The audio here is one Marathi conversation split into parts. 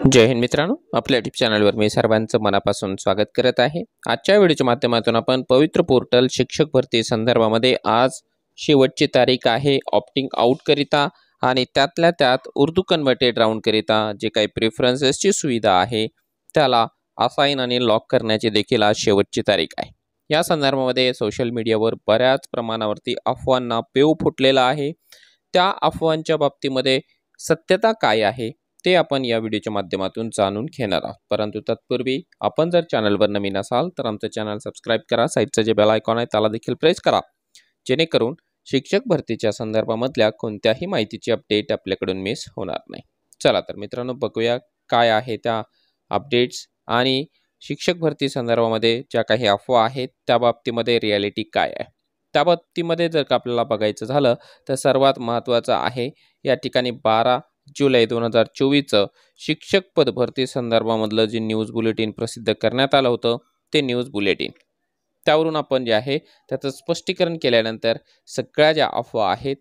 जय हिंद मित्रांनो, आपल्या यूट्यूब चॅनलवर मी सर्वांचं मनापासून स्वागत करत आहे। आजच्या व्हिडिओच्या माध्यमातून आपण पवित्र पोर्टल शिक्षक भरती संदर्भामध्ये आज शेवटची तारीख आहे ऑप्टिंग आउट करिता आणि त्यातल्या त्यात उर्दू कन्वर्टेड राऊंड करिता जे काही प्रेफरन्सेसची सुविधा आहे त्याला असाइन आणि लॉक करण्याची देखील आज शेवटची तारीख आहे। या संदर्भामध्ये सोशल मीडियावर बऱ्याच प्रमाणावरती अफवांना पेव फुटलेला आहे। त्या अफवांच्या बाबतीमध्ये सत्यता काय आहे ते आपण या व्हिडिओच्या माध्यमातून जाणून घेणार आहोत। परंतु तत्पूर्वी आपण जर चॅनलवर नवीन असाल तर आमचं चॅनल सबस्क्राइब करा, साईडचं जे बेल आयकॉन आहे त्याला देखील प्रेस करा, जेणेकरून शिक्षक भरतीच्या संदर्भामधल्या कोणत्याही माहितीची अपडेट आपल्याकडून मिस होणार नाही। चला तर मित्रांनो, बघूया काय आहे त्या अपडेट्स आणि शिक्षक भरती संदर्भामध्ये ज्या काही अफवा आहेत त्या बाबतीमध्ये रियालिटी काय आहे। त्या बाबतीमध्ये जर का आपल्याला बघायचं झालं तर सर्वात महत्त्वाचं आहे या ठिकाणी 12 जुलै 2024 शिक्षक पद भरती संदर्भामधलं जे न्यूज बुलेटिन प्रसिद्ध करण्यात आलं होतं ते न्यूज बुलेटिन, त्यावरून आपण जे आहे त्याचं स्पष्टीकरण केल्यानंतर सगळ्या ज्या अफवा आहेत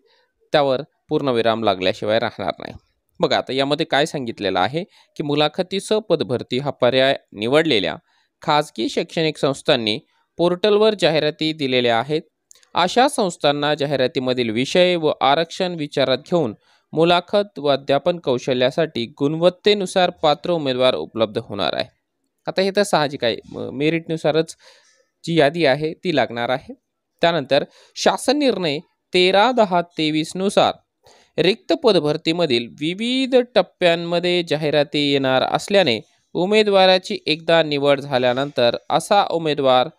त्यावर पूर्णविराम लागल्याशिवाय राहणार नाही। बघा आता यामध्ये काय सांगितलेलं आहे की मुलाखतीसह पदभरती हा पर्याय निवडलेल्या खाजगी शैक्षणिक संस्थांनी पोर्टलवर जाहिराती दिलेल्या आहेत। अशा संस्थांना जाहिरातीमधील विषय व आरक्षण विचारात घेऊन मुलाखत व अध्यापन कौशल्यासाठी गुणवत्तेनुसार पात्र उमेदवार उपलब्ध होणार आहे। आता हे तर साहजिक आहे, मेरिटनुसारच जी यादी आहे ती लागणार आहे। त्यानंतर शासन निर्णय 13/10/23 नुसार रिक्त पदभरतीमधील विविध टप्प्यांमध्ये जाहिराती येणार असल्याने उमेदवाराची एकदा निवड झाल्यानंतर असा उमेदवार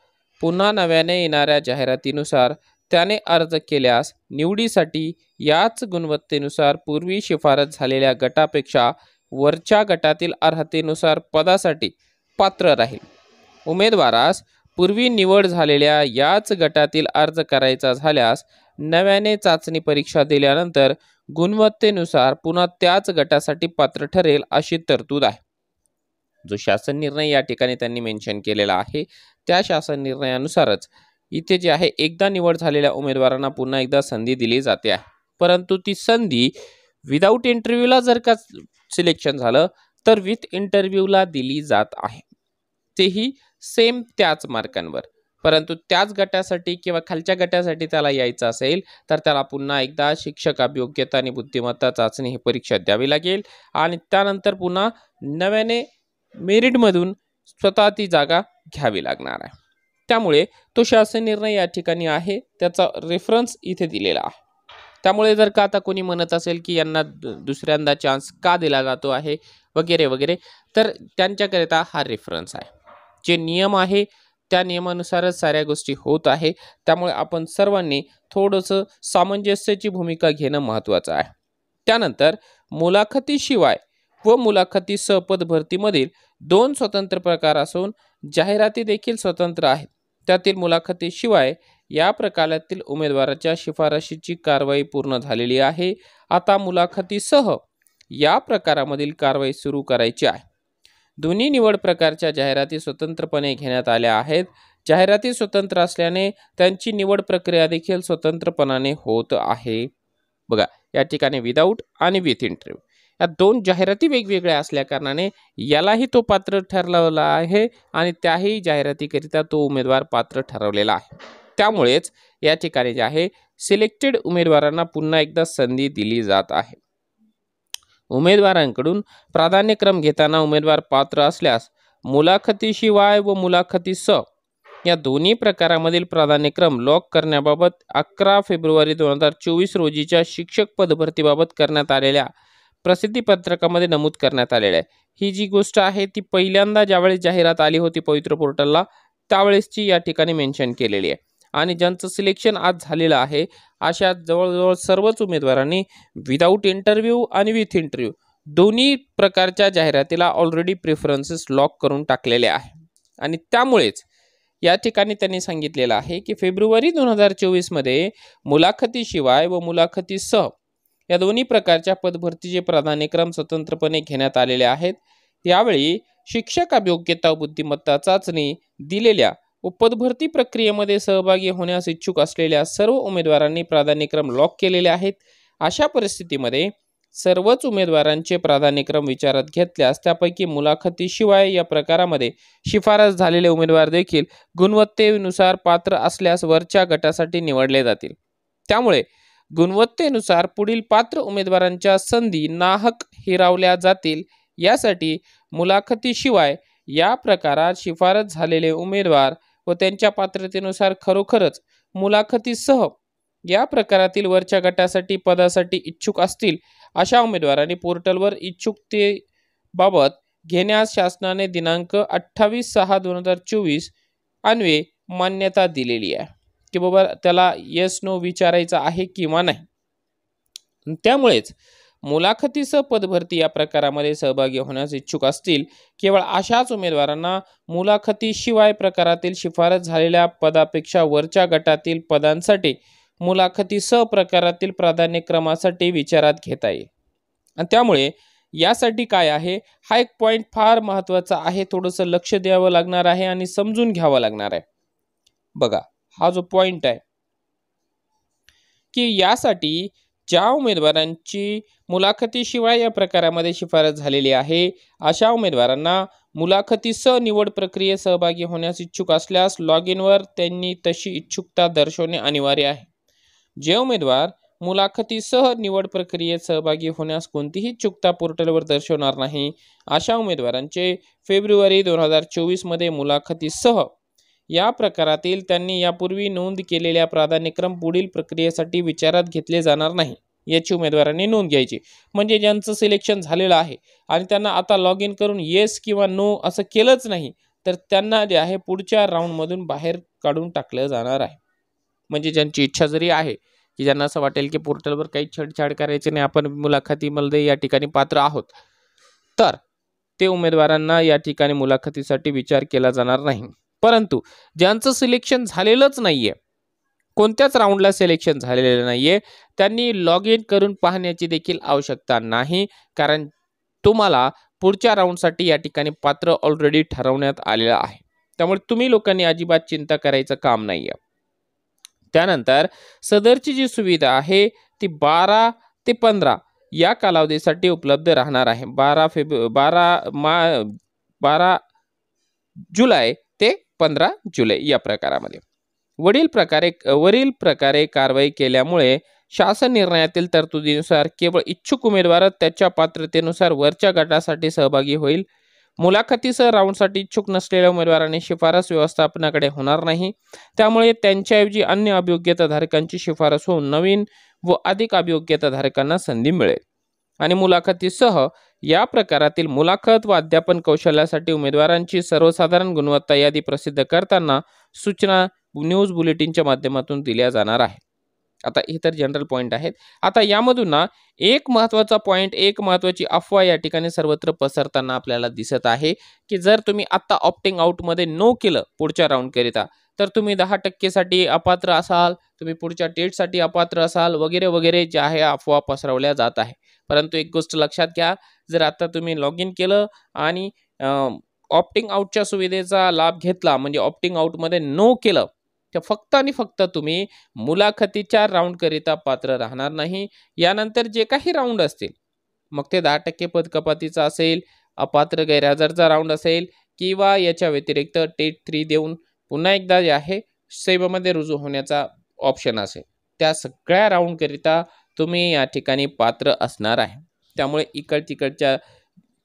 पुन्हा नव्याने येणाऱ्या जाहिरातीनुसार त्याने अर्ज केल्यास निवडीसाठी याच गुणवत्तेनुसार पूर्वी शिफारस झालेल्या गटापेक्षा वरच्या गटातील अर्हतेनुसार पदासाठी पात्र राहील। उमेदवारास पूर्वी निवड झालेल्या याच गटातील अर्ज करायचा झाल्यास नव्याने चाचणी परीक्षा दिल्यानंतर गुणवत्तेनुसार पुन्हा त्याच गटासाठी पात्र ठरेल अशी तरतूद आहे। जो शासन निर्णय या ठिकाणी त्यांनी मेन्शन केलेला आहे त्या शासन निर्णयानुसारच इथे जे आहे एकदा निवड झालेल्या उमेदवारांना पुन्हा एकदा संधी दिली जाते आहे। परंतु ती संधी विदाऊट इंटरव्ह्यूला जर का सिलेक्शन झालं तर विथ इंटरव्ह्यूला दिली जात आहे, तेही सेम त्याच मार्कांवर। परंतु त्याच गटासाठी किंवा खालच्या गटासाठी त्याला यायचं असेल तर त्याला पुन्हा एकदा शिक्षक अभियोग्यता आणि बुद्धिमत्ता चाचणी ही परीक्षा द्यावी लागेल आणि त्यानंतर पुन्हा नव्याने मेरिटमधून स्वतः ती जागा घ्यावी लागणार आहे। त्यामुळे तो शासन निर्णय या ठिकाणी आहे त्याचा रेफरन्स इथे दिलेला आहे। त्यामुळे जर का आता कोणी म्हणत असेल की यांना दुसऱ्यांदा चान्स का दिला जातो आहे वगैरे वगैरे, तर त्यांच्याकरिता हा रेफरन्स आहे। जे नियम आहे त्या नियमानुसारच साऱ्या गोष्टी होत आहे। त्यामुळे आपण सर्वांनी थोडंसं सामंजस्याची भूमिका घेणं महत्त्वाचं आहे। त्यानंतर मुलाखतीशिवाय व मुलाखतीसह पदभरतीमधील 2 स्वतंत्र प्रकार असून जाहिराती देखील स्वतंत्र आहेत। त्यातील मुलाखतीशिवाय या प्रकारातील उमेदवाराच्या शिफारशीची कारवाई पूर्ण झालेली आहे। आता मुलाखतीसह या प्रकारामधील कारवाई सुरू करायची आहे। दोन्ही निवड प्रकारच्या जाहिराती स्वतंत्रपणे घेण्यात आल्या आहेत। जाहिराती स्वतंत्र असल्याने त्यांची निवड प्रक्रिया देखील स्वतंत्रपणाने होत आहे। बघा या ठिकाणी विदाऊट आणि विथ इंटरव्ह्यू या 2 जाहिराती वेगवेगळ्या असल्या कारणाने यालाही तो पात्र ठरवला आहे आणि त्याही जाहिरातीकरिता तो उमेदवार पात्र ठरवलेला आहे। त्यामुळेच या ठिकाणी जे आहे सिलेक्टेड उमेदवारांना पुन्हा एकदा संधी दिली जात आहे। उमेदवारांकडून प्राधान्यक्रम घेताना उमेदवार पात्र असल्यास मुलाखतीशिवाय व मुलाखतीसह या दोन्ही प्रकारामधील प्राधान्यक्रम लॉक करण्याबाबत 11 फेब्रुवारी 2024 रोजीच्या शिक्षक पदभरतीबाबत करण्यात आलेल्या प्रसिद्धीपत्रकामध्ये नमूद करण्यात आलेलं आहे। ही जी गोष्ट आहे ती पहिल्यांदा ज्यावेळेस जाहिरात आली होती पवित्र पोर्टलला त्यावेळेसची या ठिकाणी मेन्शन केलेली आहे आणि ज्यांचं सिलेक्शन आज झालेलं आहे अशा जवळजवळ सर्वच उमेदवारांनी विदाऊट इंटरव्ह्यू आणि विथ इंटरव्ह्यू दोन्ही प्रकारच्या जाहिरातीला ऑलरेडी प्रेफरन्सेस लॉक करून टाकलेले आहे। आणि त्यामुळेच या ठिकाणी त्यांनी सांगितलेलं आहे की फेब्रुवारी 2024 मध्ये मुलाखतीशिवाय व मुलाखतीसह या दोन्ही प्रकारच्या पदभरतीचे प्राधान्यक्रम स्वतंत्रपणे घेण्यात आलेले आहेत। यावेळी शिक्षक अभियोग्यता व बुद्धिमत्ता चाचणी दिलेल्या व पदभरती प्रक्रियेमध्ये सहभागी होण्यास इच्छुक असलेल्या सर्व उमेदवारांनी प्राधान्यक्रम लॉक केलेले आहेत। अशा परिस्थितीमध्ये सर्वच उमेदवारांचे प्राधान्यक्रम विचारात घेतल्यास त्यापैकी मुलाखतीशिवाय या प्रकारामध्ये शिफारस झालेले उमेदवार देखील गुणवत्तेनुसार पात्र असल्यास वरच्या गटासाठी निवडले जातील। त्यामुळे गुणवत्तेनुसार पुढील पात्र उमेदवारांच्या संधी नाहक हिरावल्या जातील, यासाठी मुलाखतीशिवाय या प्रकारात शिफारस झालेले उमेदवार व त्यांच्या पात्रतेनुसार खरोखरच मुलाखतीसह या प्रकारातील वरच्या गटासाठी पदासाठी इच्छुक असतील अशा उमेदवारांनी पोर्टलवर इच्छुकतेबाबत घेण्यास शासनाने दिनांक 28/6/2024 अन्वये मान्यता दिलेली आहे की बाबा त्याला येस नो विचारायचं आहे किंवा नाही। त्यामुळेच मुलाखतीसह पदभरती या प्रकारामध्ये सहभागी होण्यास इच्छुक असतील केवळ अशाच उमेदवारांना मुलाखतीशिवाय प्रकारातील शिफारस झालेल्या पदापेक्षा वरच्या गटातील पदांसाठी मुलाखतीसह प्रकारातील प्राधान्यक्रमासाठी विचारात घेता येईल। आणि त्यामुळे यासाठी काय आहे, हा एक पॉइंट फार महत्त्वाचा आहे, थोडंसं लक्ष द्यावं लागणार आहे आणि समजून घ्यावं लागणार आहे। बघा, हा जो पॉइंट आहे की यासाठी ज्या उमेदवारांची मुलाखतीशिवाय या प्रकारामध्ये शिफारस झालेली आहे अशा उमेदवारांना मुलाखतीसह निवड प्रक्रियेत सहभागी होण्यास इच्छुक असल्यास लॉग इनवर त्यांनी तशी इच्छुकता दर्शवणे अनिवार्य आहे। जे उमेदवार मुलाखतीसह निवड प्रक्रियेत सहभागी होण्यास कोणतीही इच्छुकता पोर्टलवर दर्शवणार नाही अशा उमेदवारांचे फेब्रुवारी 2024 मध्ये मुलाखतीसह या प्रकारातील त्यांनी यापूर्वी नोंद केलेल्या प्राधान्यक्रम पुढील प्रक्रियेसाठी विचारात घेतले जाणार नाही याची उमेदवारांनी नोंद घ्यायची। म्हणजे ज्यांचं सिलेक्शन झालेलं आहे आणि त्यांना आता लॉग इन करून येस किंवा नो असं केलंच नाही तर त्यांना जे आहे पुढच्या राऊंडमधून बाहेर काढून टाकलं जाणार आहे। म्हणजे ज्यांची इच्छा जरी आहे की ज्यांना असं वाटेल की पोर्टलवर काही छेडछाड करायची नाही, आपण मुलाखतीमध्ये या ठिकाणी पात्र आहोत, तर ते उमेदवारांना या ठिकाणी मुलाखतीसाठी विचार केला जाणार नाही। परंतु ज्यांचं सिलेक्शन झालेलंच नाहीये, कोणत्याच राऊंडला सिलेक्शन झालेलं नाहीये, त्यांनी लॉग इन करून पाहण्याची देखील आवश्यकता नाही, कारण तुम्हाला पुढच्या राऊंडसाठी या ठिकाणी पात्र ऑलरेडी ठरवण्यात आलेलं आहे। त्यामुळे तुम्ही लोकांनी अजिबात चिंता करायचं काम नाहीये। त्यानंतर सदरची जी सुविधा आहे ती 12 ते 15 या कालावधीसाठी उपलब्ध राहणार आहे। 12 जुलै ते 15 जुलै या प्रकारामध्ये वरील प्रकारे कारवाई केल्यामुळे शासन निर्णयातील तरतुदीनुसार केवळ इच्छुक उमेदवारच त्याच्या पात्रतेनुसार वरच्या गटासाठी सहभागी होईल। मुलाखतीसह राऊंडसाठी इच्छुक नसलेल्या उमेदवारांनी शिफारस व्यवस्थापनाकडे होणार नाही। त्यामुळे त्यांच्याऐवजी अन्य अभियोग्यताधारकांची शिफारस होऊन नवीन व अधिक अभियोग्यताधारकांना संधी मिळेल। आणि मुलाखतीसह या प्रकारातील मुलाखत व अध्यापन कौशल्यासाठी उमेदवारांची सर्वसाधारण गुणवत्ता यादी प्रसिद्ध करताना सूचना न्यूज बुलेटिनच्या माध्यमातून दिल्या जाणार आहे। आता हे तर जनरल पॉइंट आहेत। आता यामधून ना एक महत्त्वाचा पॉइंट, एक महत्त्वाची अफवा या ठिकाणी सर्वत्र पसरताना आपल्याला दिसत आहे की जर तुम्ही आता ऑप्टिंग आउट मध्ये नो केलं पुढच्या राऊंड करिता तर तुम्ही 10% साठी अपात्र असाल, तुम्ही पुढच्या टेटसाठी अपात्र असाल वगैरे वगैरे जे आहे अफवा पसरवल्या जात आहे। परंतु एक गोष्ट लक्षात घ्या, जर आता तुम्ही लॉग इन केलं आणि ऑप्टिंग आउटच्या सुविधेचा लाभ घेतला म्हणजे ऑप्टिंग आउट मध्ये नो केलं तर फक्त आणि फक्त तुम्ही मुलाखतीच्या राऊंड करिता पात्र राहणार नाही। यानंतर जे काही राऊंड असतील मग ते 10% पद कपातीचा असेल, अपात्र गैरहजरचा राऊंड असेल किंवा याच्या व्यतिरिक्त टेट 3 देऊन पुन्हा एकदा जे आहे सेवेमध्ये रुजू होण्याचा ऑप्शन असेल, त्या सगळ्या राऊंड करिता तुम्ही या ठिकाणी पात्र असणार आहे। त्यामुळे तिकडच्या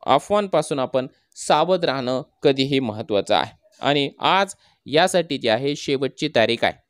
अफवांपासून आपण सावध राहणं कधीही महत्त्वाचं आहे। आणि आज यासाठी जी आहे शेवटची तारीख आहे।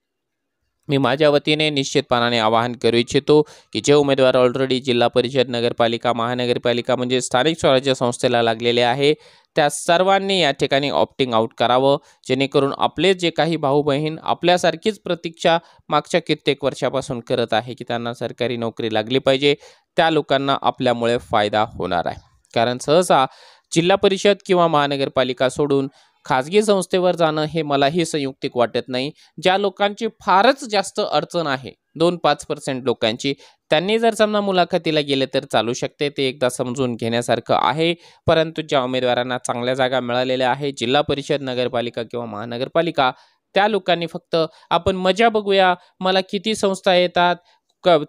मी माझ्या वतीने निश्चितपणाने आवाहन करू इच्छितो की जे उमेदवार ऑलरेडी जिल्हा परिषद, नगरपालिका, महानगरपालिका म्हणजे स्थानिक स्वराज्य संस्थेला लागलेले आहे त्या सर्वांनी या ठिकाणी ऑप्टिंग आउट करावं, जेणेकरून आपले जे काही भाऊ बहीण आपल्यासारखीच प्रतीक्षा मागच्या कित्येक वर्षापासून करत आहे की त्यांना सरकारी नोकरी लागली पाहिजे, त्या लोकांना आपल्यामुळे फायदा होणार आहे। कारण सहसा जिल्हा परिषद किंवा महानगरपालिका सोडून खाजगी संस्थेवर जाणं हे मलाही संयुक्तिक वाटत नाही। ज्या लोकांची फारच जास्त अडचण आहे 2-5% लोकांची, त्यांनी जर समजा मुलाखतीला गेले तर चालू शकते, ते एकदा समजून घेण्यासारखं आहे। परंतु ज्या उमेदवारांना चांगल्या जागा मिळालेल्या आहे जिल्हा परिषद, नगरपालिका किंवा महानगरपालिका, त्या लोकांनी फक्त आपण मजा बघूया, मला किती संस्था येतात,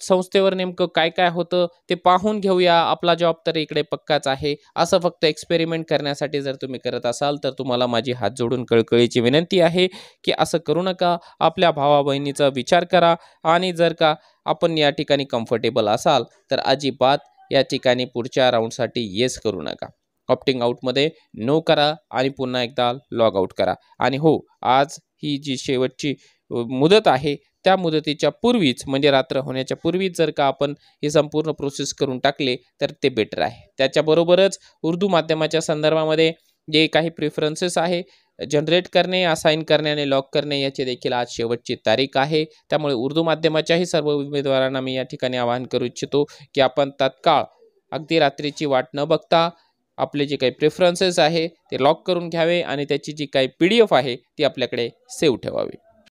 संस्थेवर नेमकं काय काय होतं ते पाहून घेऊया. आपला जॉब तर इकडे पक्काच आहे. असं फक्त एक्सपेरिमेंट करण्यासाठी जर तुम्ही करत असाल तर तुम्हाला माझी हात जोडून कळकळीची विनंती आहे की असं करू नका. आपल्या भावा बहिणीचा विचार करा आणि जर का आपण या ठिकाणी कम्फर्टेबल असाल तर अजिबात या ठिकाणी पुढच्या राऊंडसाठी येस करू नका. ऑप्टिंग आउटमध्ये नो करा आणि पुन्हा एकदा लॉग आउट करा. आणि हो, आज ही जी शेवटची मुदत आहे त्या मुदतीच्या पूर्वीच म्हणजे रात्र होण्याच्या पूर्वीच जर का आपण हे संपूर्ण प्रोसेस करून टाकले तर ते बेटर आहे. त्याच्याबरोबरच उर्दू माध्यमाच्या संदर्भामध्ये जे काही प्रिफरन्सेस आहे जनरेट करणे, असाइन करणे आणि लॉक करणे याची देखील आज शेवटची तारीख आहे. त्यामुळे उर्दू माध्यमाच्याही सर्व उमेदवारांना मी या ठिकाणी आवाहन करू इच्छितो की आपण तात्काळ अगदी रात्रीची वाट न बघता आपले जे काही प्रेफरन्सेस आहे ते लॉक करून घ्यावे आणि त्याची जी काही PDF आहे ती आपल्याकडे सेव्ह ठेवावी.